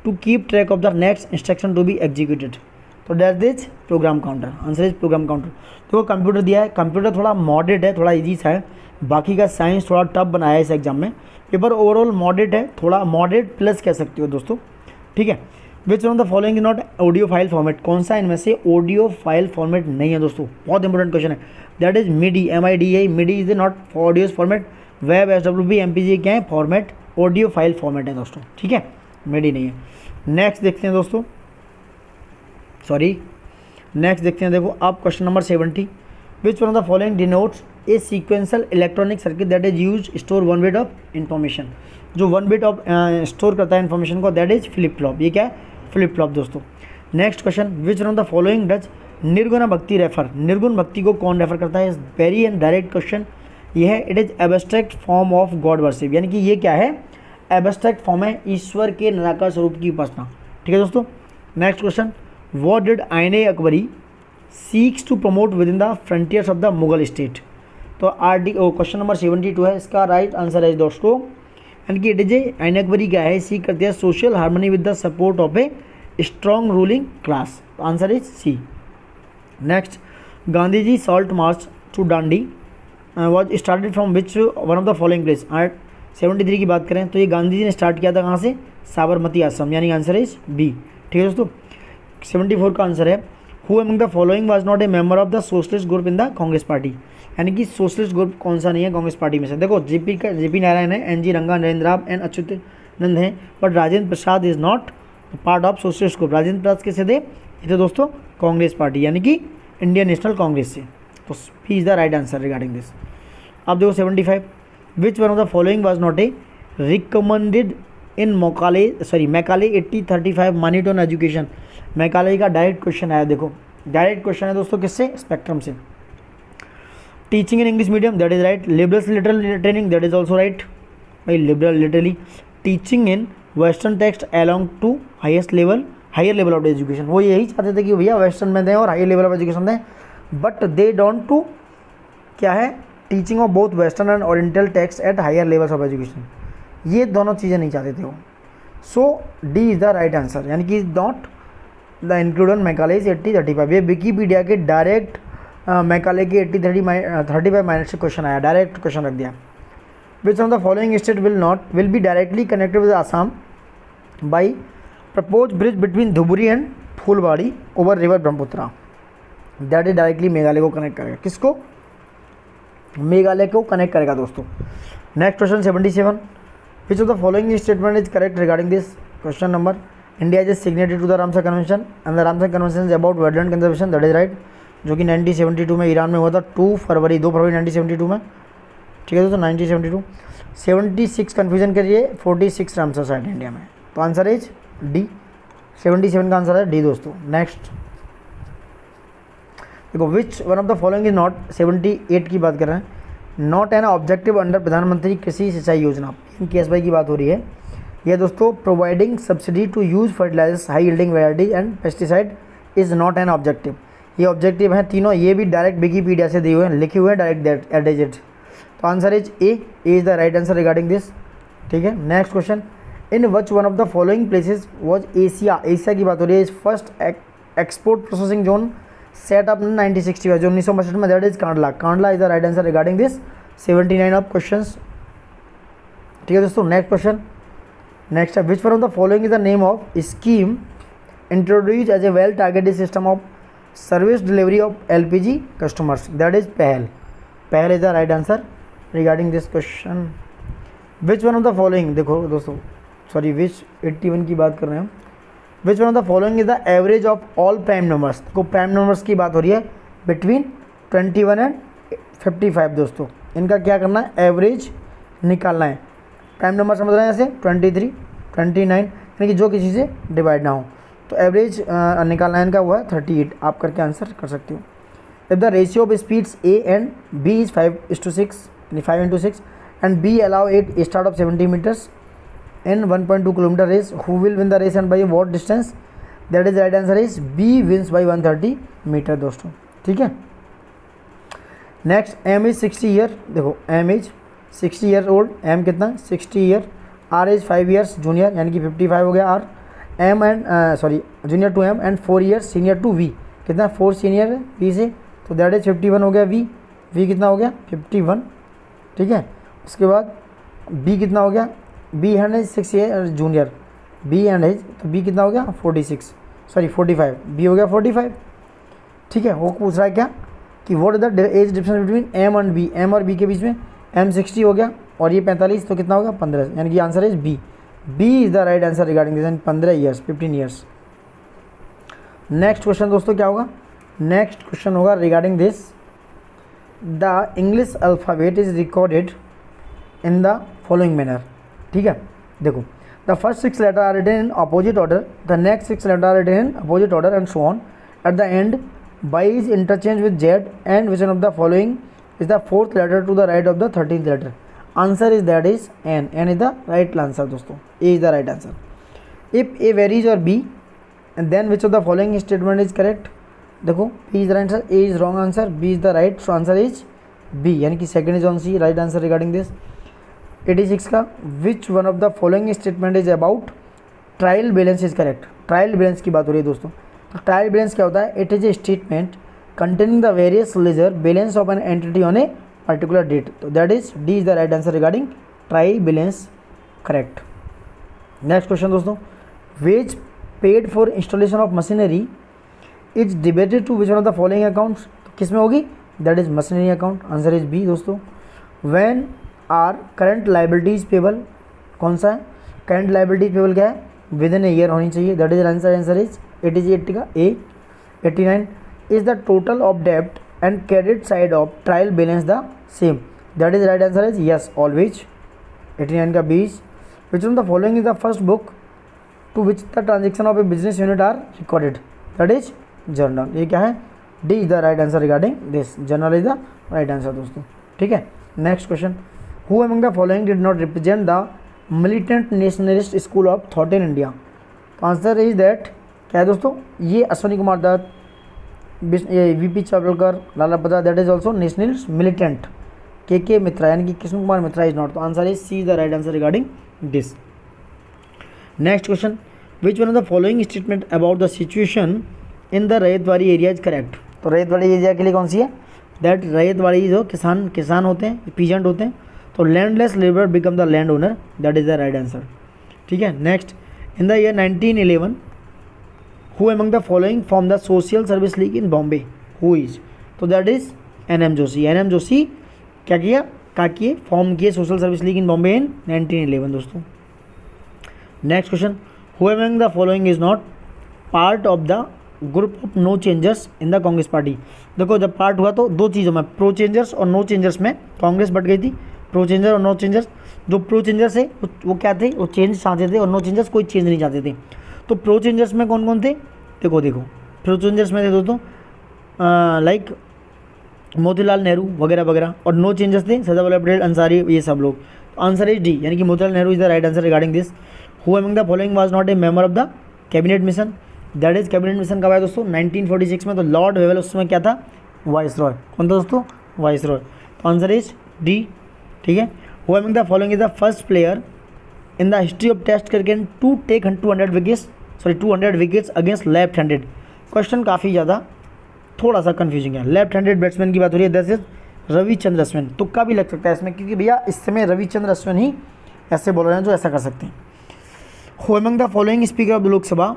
[SPEAKER 1] to keep track of the next instruction to be executed? तो that is program counter. Answer is program counter. तो computer दिया है, computer थोड़ा moderate है, थोड़ा easy सा है, बाकी का साइंस थोड़ा टफ बनाया है इस एग्जाम में। पेपर ओवरऑल मॉडरेट है, थोड़ा मॉडरेट प्लस कह सकते हो दोस्तों, ठीक है। Which one of the following is not audio file format? कौन सा इनमें से ऑडियो फाइल फॉर्मेट नहीं है दोस्तों? बहुत इंपॉर्टेंट क्वेश्चन है। That is MIDI, MIDI, MIDI is not audio format. Web, SWP, MPG क्या है? फॉर्मेट, ऑडियो फाइल फॉर्मेट है दोस्तों, ठीक है, मिडी नहीं है। नेक्स्ट देखते हैं दोस्तों, नेक्स्ट देखते हैं। देखो अब question number 70, which one of the following denotes A sequential electronic circuit that is use store 1 bit of information? जो 1 बिट ऑफ स्टोर करता है इन्फॉर्मेशन को, दैट इज फ्लिप फ्लॉप। ये क्या है? फ्लिप फ्लॉप दोस्तों। Next question, which one of the following does निर्गुण भक्ति रेफर? निर्गुण भक्ति को कौन रेफर करता है? वेरी एंड डायरेक्ट क्वेश्चन ये है। It is abstract form of God worship, यानी कि ये क्या है? एब्स्ट्रैक्ट फॉर्म है ईश्वर के निराकार स्वरूप की उपासना, ठीक है दोस्तों। Next question, what did Ain-e Akbari seeks to promote within the frontiers of the Mughal state? तो क्वेश्चन नंबर 72 है, इसका राइट आंसर है दोस्तों, यानी कि इट इज ए आईने अकबरी क्या है? सीख करती है social harmony with the support of a strong ruling class. Answer is C. Next, Gandhi ji salt march to Dandi was started from which one of the following place? 73 की बात करें तो ये गांधी जी ने स्टार्ट किया था कहाँ से? साबरमती आश्रम, यानी आंसर इज बी, ठीक है दोस्तों। 74 का आंसर है, who among the following was not A member of the socialist group in the Congress party? यानी कि सोशलिस्ट ग्रुप कौन सा नहीं है कांग्रेस पार्टी में से? देखो जेपी नारायण है, NG रंगा, नरेंद्र राव एंड अच्युतानंद हैं, but Rajendra Prasad is not part of socialist group. Rajendra Prasad किससे थे? ये थे दोस्तों कांग्रेस पार्टी, यानी कि इंडियन नेशनल कांग्रेस से। तो P is the right answer regarding this. अब देखो 75, which one of the following was not a recommended in Macaulay 8035 monitor on education? Macaulay का डायरेक्ट क्वेश्चन आया, देखो डायरेक्ट क्वेश्चन है दोस्तों, किससे? स्पेक्ट्रम से। Teaching in English medium, that is right. Liberal literal training, that is also right भाई, liberal literally. Teaching in western text along to highest level, higher level of education. वो यही चाहते थे कि भैया वेस्टर्न में दें और हायर लेवल ऑफ एजुकेशन दें, बट दे डोंट टू क्या है, teaching of both western and oriental text at higher levels of education. ये दोनों चीज़ें नहीं चाहते थे वो। So D is the right answer, यानी कि not the include on Macaulay's 80-35। ये विकीपीडिया के डायरेक्ट मैकाले के 80-35 माइनस से क्वेश्चन आया, डायरेक्ट क्वेश्चन रख दिया। Which of the following state will be directly connected with Assam by propose bridge between Dhubri and Phulbari over river Brahmaputra. That is directly Meghalaya को connect करेगा। किसको? मेघालय को कनेक्ट करेगा दोस्तों। Next question 77, which of the following statement is correct regarding this question number? India is signatory to the Ramsar convention and the Ramsar convention is about wetland conservation, that is right, जो कि 1972 में Iran में हुआ था, 2 फरवरी 1972 में। ठीक है दोस्तों, 1972। 76 कन्फ्यूजन करिए, 46 रामसर साइट इंडिया में, तो आंसर इज डी। 77 का आंसर है डी दोस्तों। नेक्स्ट देखो, which one of the following is not, 78 की बात कर रहे हैं, नॉट एन ऑब्जेक्टिव अंडर प्रधानमंत्री कृषि सिंचाई योजना, KSY की बात हो रही है। यह दोस्तों providing subsidy to use fertilisers high yielding variety and pesticide is not an objective. ये ऑब्जेक्टिव हैं तीनों, ये भी डायरेक्ट विकीपीडिया से दिए हुए हैं, लिखे हुए हैं डायरेक्ट एडेजेड। तो answer is A is the right answer regarding this. ठीक है, next question, in which one of the following places was Asia की बात हो रही है, is first export processing zone set up 1965, जो 1965 में, that is Kandla is the right answer regarding this 79 of questions. ठीक है दोस्तों, नेक्स्ट क्वेश्चन, नेक्स्ट है, which one of the following is the name of scheme introduce as a well targeted system of service delivery of LPG customers, that is Pahal is the right answer regarding this question. Which one of the following, देखो दोस्तों sorry which 81 की बात कर रहे हैं हम, विच one of the following is the average of all prime numbers. देखो prime numbers की बात हो रही है बिटवीन 21 एंड 55 दोस्तों, इनका क्या करना है, एवरेज निकालना है। प्राइम नंबर समझ रहे हैं ऐसे 23, 29, यानी कि जो किसी से डिवाइड ना हो, तो एवरेज निकालना है इनका, हुआ है 38। आप करके आंसर कर सकते हो। If the ratio of speeds A and B is 5:6, 5:6 and B allow एक start of 70 metres in 1.2 kilometre race, who will win the race and by what distance? That is right answer is B wins by 130 metre दोस्तों। ठीक है, next, M is 60 year. देखो M is 60 year old, M कितना 60 year, R is 5 years junior, यानी कि 55 हो गया R, M and junior to M and 4 years senior to V, कितना 4 सीनियर है V से, तो दैट इज 51 हो गया V कितना हो गया 51। ठीक है, उसके बाद B कितना हो गया, B and age 6 year junior, B and age, तो B कितना हो गया 45, B हो गया 45। ठीक है, वो पूछ रहा है क्या कि what is the age difference between M and B, M और B के बीच में, M 60 हो गया और ये 45, तो कितना हो गया 15, यानी कि answer is B is the right answer regarding this, 15 years 15 years. Next question दोस्तों क्या होगा, नेक्स्ट क्वेश्चन होगा regarding this, the English alphabet is recorded in the following manner. ठीक है, देखो the first 6 letter are written in opposite order, the next 6 letter are written in opposite order and so on, at the end by is interchange with Z and which one of the following is the 4th letter to the right of the 13th letter. Answer is that is N is the right answer दोस्तों, A is the right answer. If A varies और B and then which of the following statement is correct, देखो P is the right answer, A is wrong answer, B is the right, so answer is B, यानी कि second is on C right answer regarding this. 86 का, विच one of the following statement is about trial balance is correct. Trial balance की बात हो रही है दोस्तों, तो ट्रायल बैलेंस क्या होता है, it is a statement containing the various ledger balance of an entity on a particular date, तो that is D is the right answer regarding trial balance correct. Next question दोस्तों, wage paid for installation of machinery is debited to which one of the following accounts, तो किस में होगी, that is machinery account, answer is B दोस्तों। When are current liabilities payable, कौन सा है current liabilities payable, क्या है विद इन ए ईयर होनी चाहिए, दैट इज आंसर इज 80 का A. 89 is the total of डेब्ट and credit side of trial balance the same, that is right answer is yes always. 89 का 20, which one the following is the first book to which the transaction of a business unit are recorded, that is journal, ये क्या है D is the right answer regarding this, journal is the right answer दोस्तों। ठीक है, next question, who among the following did not represent the militant nationalist school of thought in India? Answer is that क्या है दोस्तों, ये Ashwini Kumar Dutt, VP Chavalkar, Lala Prasad, that is also national militant. K Mitra यानी कि Krishna Kumar Mitra is not. तो answer is C is the right answer regarding this. Next question, which one of the following statement about the situation in the Ryotwari area is correct. तो Ryotwari area के लिए कौन सी है, that ryotwari जो किसान होते हैं, पीजेंट होते हैं, तो landless labour become the land owner, that is the right answer. ठीक है। Next, in the year 1911 who among the following form the social service league in Bombay, who is. तो that is NM Joshi. NM Joshi क्या किए form किए social service league in Bombay in 1911 दोस्तों। Next question, who among the following is not part of the group of no changers in the Congress party. देखो जब part हुआ तो दो चीज़ों में, प्रो चेंजर्स और नो चेंजर्स में कांग्रेस बट गई थी। प्रो चेंजर और नो चेंजर्स, जो प्रो चेंजर्स है वो क्या थे, वो चेंज चाहते थे, और नो चेंजर्स कोई चेंज नहीं चाहते थे। तो प्रो चेंजर्स में कौन कौन थे, देखो प्रो चेंजर्स में थे दोस्तों लाइक मोतीलाल नेहरू वगैरह वगैरह, और नो चेंजर्स थे सरदार वल्लभ पटेल, अंसारी, ये सब लोग। आंसर इज डी, यानी कि Motilal Nehru is the right answer regarding this. Who among the following was not A member of the cabinet mission, that is cabinet mission कब आया दोस्तों 1946 में। तो लॉर्ड वेवेल उस समय क्या था, वाइस रॉय। कौन था दोस्तों, वाइस रॉय। तो आंसर इज डी। ठीक है। Who among the following is the first player in the history of test cricket to take 200 wickets against left handed. Question काफ़ी ज़्यादा थोड़ा सा कंफ्यूजिंग है। लेफ्ट हैंडेड बैट्समैन की बात हो रही है, दैट इज रविचंद्र अश्विन। तुक्का भी लग सकता है इसमें, क्योंकि भैया इस समय रविचंद्र अश्विन ही ऐसे बॉलर हैं जो ऐसा कर सकते हैं। Who among the following speaker of the Lok Sabha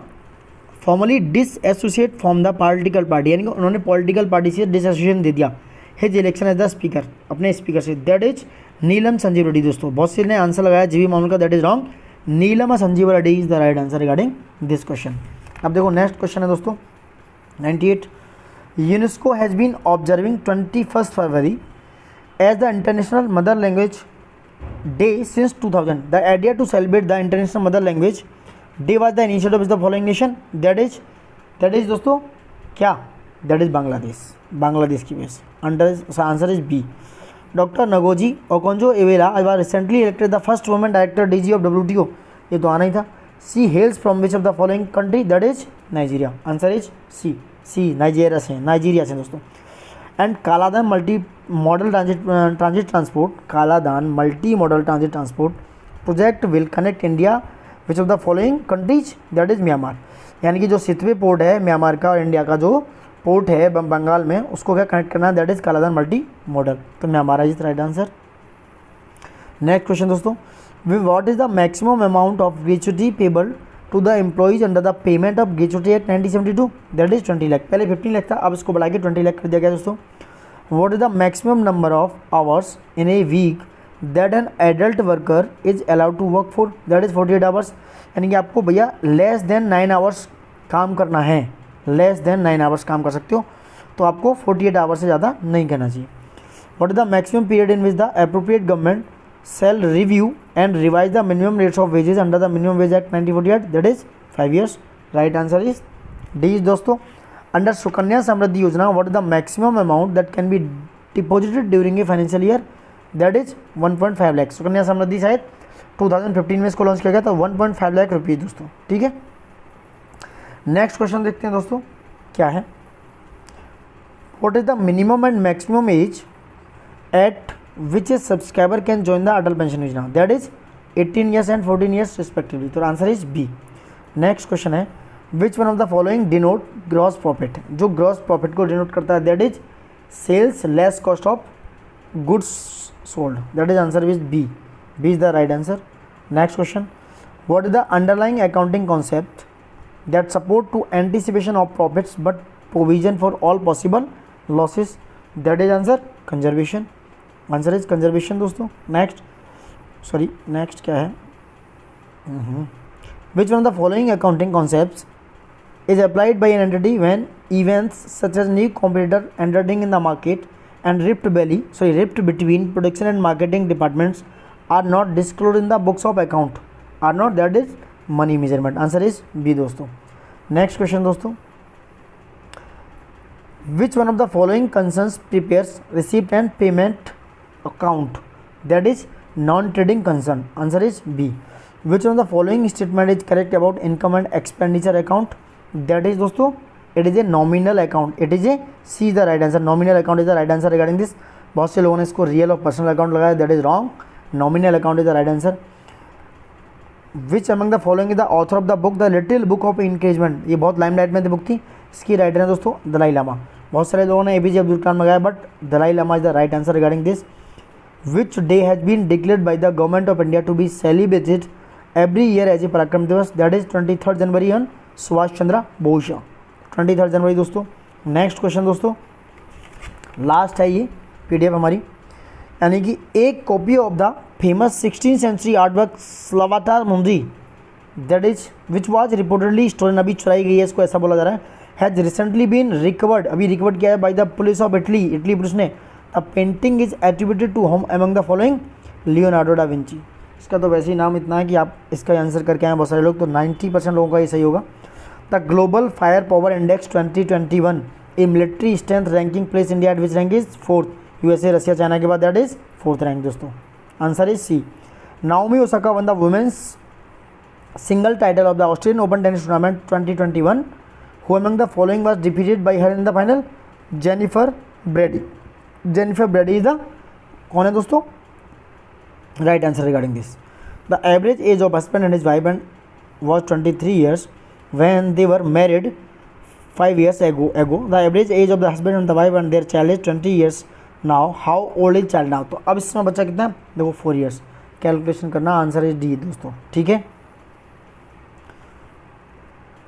[SPEAKER 1] formally disassociate from the political party, यानी कि उन्होंने पॉलिटिकल पार्टी से डिसएसोसिएशन दे दिया his election as the speaker, अपने स्पीकर से, दैट इज नीलम संजीव रेड्डी दोस्तों। बहुत से ने आंसर लगाया जीवी मामले का, that is wrong. Neelam Sanjiva Reddy is the right answer regarding this question. अब देखो नेक्स्ट क्वेश्चन है दोस्तों 98, UNESCO has been observing 21 February as the international mother language day since 2000। The idea to celebrate the international mother language day was the initiative of the following nation, that is दोस्तों क्या, that is Bangladesh की वजह से। Answer is B. Doctor Ngozi Okonjo Iweala was recently elected the first women director DG of WTO, ये तो आना ही था। She hails from which of the following country, that is Nigeria. Answer is C Nigeria से दोस्तों। And Kaladan multi modal transit transport project will connect India which of the following countries, that is Myanmar. यानी कि जो Sittwe port है Myanmar का और India का जो पोर्ट है बंगाल में, उसको क्या कनेक्ट करना है, that is Kaladan multi modal. तो Myanmar is right answer. Next question दोस्तों, what is the maximum amount of gratuity payable to the employees under the payment of gratuity act 1972, that is 20 lakh. पहले 15 लाख था, अब इसको बढ़ा के 20 लाख कर दिया गया दोस्तों। What is the maximum number of hours in a week that an adult worker is allowed to work for, that is 48 hours. यानी कि आपको भैया लेस देन 9 आवर्स काम करना है, लेस देन 9 आवर्स काम कर सकते हो, तो आपको 48 आवर्स से ज़्यादा नहीं करना चाहिए। What is the maximum period in which the appropriate government shall review and revise the minimum rates of wages under the minimum wage act 1948, that is 5 years. Right answer is D is दोस्तों। under Sukanya Samriddhi योजना what is the maximum amount that can be deposited during a financial year, that is 1.5 lakh. Sukanya Samriddhi शायद 2015 में इसको launch किया गया था, 1.5 लाख रुपये दोस्तों। ठीक है। नेक्स्ट क्वेश्चन देखते हैं दोस्तों क्या है, what is the minimum and maximum age at which a subscriber can join the Atal Pension Yojana, that is 18 years and 14 years respectively। तो answer is B. Next question है, which one of the following denote gross profit, जो gross profit को denote करता है, that is sales less cost of goods sold, that is answer is B is the right answer। next question, what is the underlying accounting concept that support to anticipation of profits but provision for all possible losses, that is answer conservation। Answer is conservation दोस्तों। Next क्या है, which one of the following accounting concepts is applied by an entity when events such as new competitor entering in the market and rift between production and marketing departments are not disclose in the books of account, are not, that is money measurement. Answer is B दोस्तों। Next question दोस्तों, which one of the following concerns prepares receipt and payment account, that is non-trading concern, answer is B। which one of the following statement is correct about income and expenditure account, that is दोस्तों it is a nominal account, it is a C the right answer, nominal account is the right answer regarding this. बहुत से लोगों ने इसको real और personal account लगाया, that is wrong, nominal account is the right answer. Which among the following is the author of the book the little book of encouragement, ये बहुत limelight में बुक थी, इसकी राइटर है दोस्तों दलाई लामा। बहुत सारे लोगों ने APJ अब्दुल कलाम लगाया, but Dalai Lama is the right answer regarding this. Which day has been declared by the government of India to be celebrated every year as a Parakram Diwas, that is 23 January on Subhash Chandra Bose, 23 January दोस्तों। Next question दोस्तों, last है ये PDF हमारी, यानी कि एक copy of the famous 16th century artwork Salvator Mundi, that is which was reportedly stolen, अभी चुराई गई है, इसको ऐसा बोला जा रहा है, हैज रिसेंटली बीन रिकवर्ड, अभी रिकवर्ड किया है by the police of Italy, Italy police ने। The painting is attributed to whom among the following, Leonardo da Vinci. इसका तो वैसे ही नाम इतना है कि आप इसका आंसर करके आए बहुत सारे लोग, तो 90% लोगों का ये सही होगा। The global fire power index 2021 a military strength ranking place India at which rank is 4th, USA Russia China के बाद दैट इज 4th रैंक दोस्तों, answer is C. Naomi Osaka won the women's single title of the Australian open tennis tournament 2021, who among the following was defeated by her in the final, Jennifer Brady. Jennifer Brady is the कौन है दोस्तों, right answer regarding this. The average age of husband and his wife and was 23 years when they were married 5 years ago. The average age of the husband and the wife and their child is 20 years now. How old is child now? तो अब इसमें बच्चा कितना है, देखो 4 years, calculation करना, answer is D दोस्तों, ठीक है।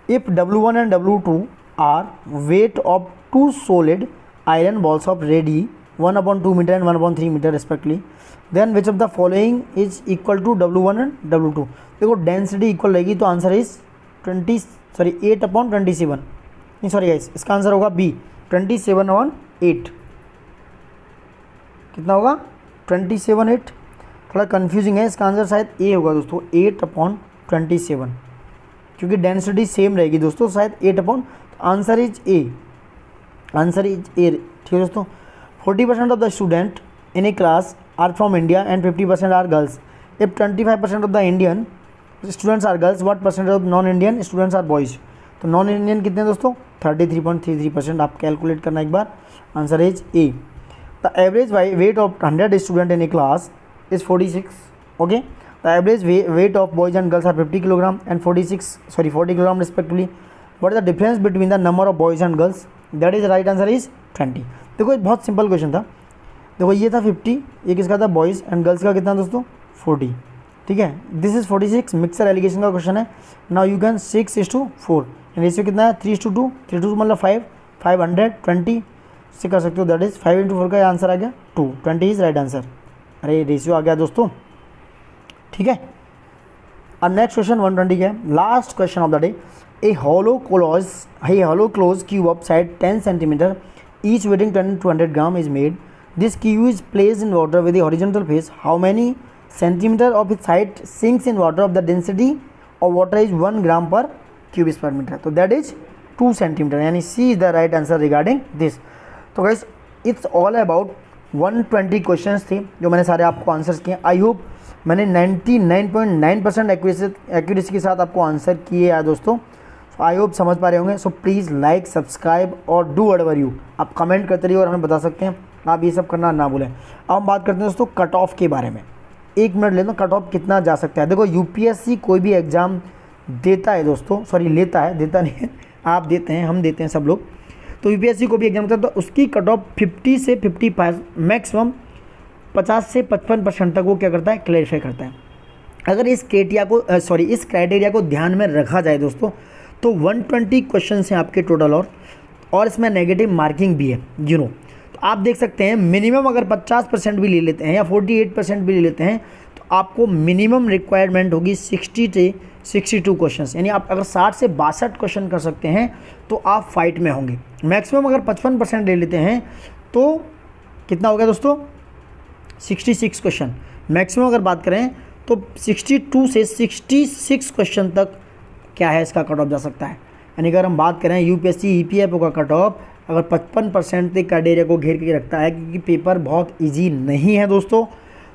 [SPEAKER 1] If W1 and W2 are weight of two solid iron balls of ready 1/2 meter and 1/3 meter respectively, then which of the following is equal to W1 and W2? देखो density equal रहेगी, तो answer is 8/27, नहीं sorry guys, इसका answer होगा B 27/8। कितना होगा 27/8, थोड़ा confusing है, इसका आंसर शायद ए होगा दोस्तों, 8/27, क्योंकि डेंसिटी सेम रहेगी दोस्तों, शायद 8 answer is A, answer is A, ठीक है दोस्तों। 40% of the student in a class are from India and 50% are girls. If 25% of the Indian students are girls, what percentage of non Indian students are boys? तो non Indian कितने दोस्तों, 33.33%, आप calculate करना एक बार, answer is A. The average weight of 100 student in a class is 46, okay. The average weight of boys and girls are 50 kilogram and 40 kilogram respectively. What is the difference between the number of boys and girls? That is right answer is 20। देखो ये बहुत simple question था, देखो ये था 50, ये किसका था, बॉयज़, एंड गर्ल्स का कितना दोस्तों 40, ठीक है। दिस इज 46, मिक्सर एलिगेशन का क्वेश्चन है। नाउ यू कैन 6:4, रेशियो कितना है 3:2, 3:2 मतलब 520 से कर सकते हो, दैट इज 5 × 4 का आंसर आ गया 2, 20 इज राइट आंसर। अरे रेशियो आ गया दोस्तों, ठीक है। अब नेक्स्ट क्वेश्चन 120 का है, last question of the day. A hollow closed cube of size 10 centimeter, each weighing 10 to 100 gram is made. This cube is placed in water with a horizontal face. How many centimeter of its height sinks in water of the density of water is 1 gram per cubic per meter? तो that is 2 centimeter, यानी C is the right answer regarding this. तो guys it's all about 120 questions थे जो मैंने सारे आपको answers किए। I hope मैंने 99.9% एक्यूरेसी के साथ आपको आंसर किए हैं दोस्तों। आई होप समझ पा रहे होंगे। सो प्लीज़ लाइक, सब्सक्राइब और डू व्हाटएवर यू, आप कमेंट करते रहिए और हमें बता सकते हैं, आप ये सब करना ना भूलें। अब हम बात करते हैं दोस्तों कट ऑफ के बारे में। 1 मिनट लेता हूँ, कट ऑफ कितना जा सकता है। देखो UPSC कोई भी एग्ज़ाम देता है दोस्तों, सॉरी लेता है, देता नहीं है, आप देते हैं, हम देते हैं सब लोग। तो UPSC को भी एग्जाम होता है तो उसकी कट ऑफ 50 से 55, मैक्सिमम 50 से 55% तक वो क्या करता है, क्लैरिफाई करता है। अगर इस क्राइटेरिया को ध्यान में रखा जाए दोस्तों तो 120 क्वेश्चन हैं आपके टोटल, और इसमें नेगेटिव मार्किंग भी है, तो आप देख सकते हैं मिनिमम अगर 50% भी ले लेते हैं या 48% भी ले लेते हैं तो आपको मिनिमम रिक्वायरमेंट होगी 60 से 62 क्वेश्चन, यानी आप अगर 60 से 62 क्वेश्चन कर सकते हैं तो आप फाइट में होंगे। मैक्सिमम अगर 55% ले लेते हैं तो कितना हो गया दोस्तों, 66 क्वेश्चन। मैक्सिमम अगर बात करें तो 62 से 66 क्वेश्चन तक क्या है इसका कट ऑफ जा सकता है। यानी अगर हम बात करें UPSC EPFO का कट ऑफ अगर 55% तक क्राइटेरिया को घेर के रखता है, क्योंकि पेपर बहुत इजी नहीं है दोस्तों।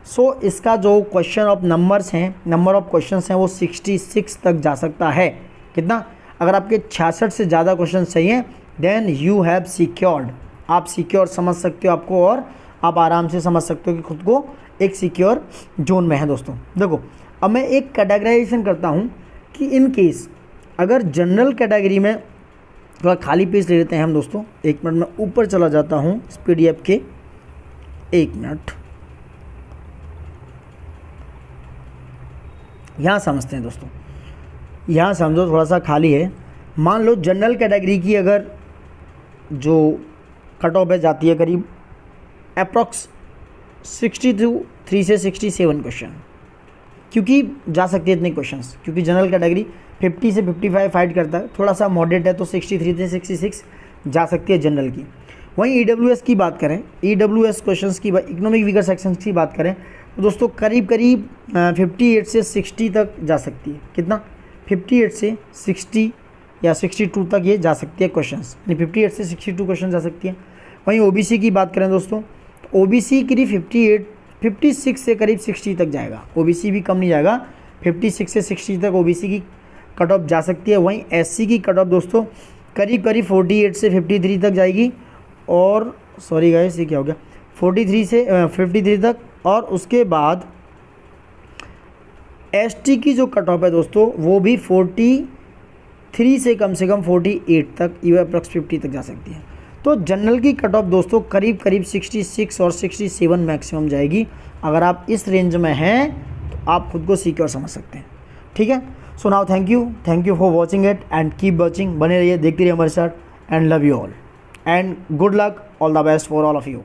[SPEAKER 1] सो इसका जो question of number of questions हैं वो 66 तक जा सकता है। कितना, अगर आपके 66 से ज़्यादा क्वेश्चन सही हैं देन यू हैव सिक्योर्ड, आप सिक्योर समझ सकते हो आपको, और आप आराम से समझ सकते हो कि खुद को एक सिक्योर जोन में है दोस्तों। देखो अब मैं एक कैटेगराइजेशन करता हूँ कि इन केस अगर जनरल कैटेगरी में, थोड़ा खाली पेज ले लेते हैं हम दोस्तों, 1 मिनट में ऊपर चला जाता हूँ इस PDF के, 1 मिनट, यहाँ समझते हैं दोस्तों, यहाँ समझो थोड़ा सा खाली है। मान लो जनरल कैटेगरी की अगर जो कट ऑफ है जाती है करीब अप्रॉक्स 63 से 67 क्वेश्चन, क्योंकि जा सकती है इतने क्वेश्चंस, क्योंकि जनरल कैटेगरी 50 से 55 फाइट करता है, थोड़ा सा मॉडरेट है तो 63 से 66 जा सकती है जनरल की। वहीं EWS की बात करें, EWS क्वेश्चंस की, इकोनॉमिक वीकर सेक्शंस की बात करें तो दोस्तों करीब 58 से 60 तक जा सकती है। कितना? 58 से 60 या 62 तक ये जा सकती है क्वेश्चंस, यानी 58 से 62 क्वेश्चन जा सकती है। वहीं OBC की बात करें दोस्तों तो OBC करीब 56 से करीब 60 तक जाएगा, OBC भी कम नहीं जाएगा, 56 से 60 तक OBC की कट ऑफ जा सकती है। वहीं SC की कट ऑफ दोस्तों करीब 48 से 53 तक जाएगी, और सॉरी गाइस ये क्या हो गया, 43 से 53 तक, और उसके बाद ST की जो कट ऑफ है दोस्तों वो भी 43 से कम 48 तक, इवन अप्रॉक्स 50 तक जा सकती है। तो जनरल की कट ऑफ दोस्तों करीब 66 और 67 मैक्सिमम जाएगी। अगर आप इस रेंज में हैं तो आप खुद को सिक्योर समझ सकते हैं। ठीक है, so now thank you for watching it and keep watching, बने रहिए, देखते रहिए हमारे साथ, and love you all and good luck, all the best for all of you.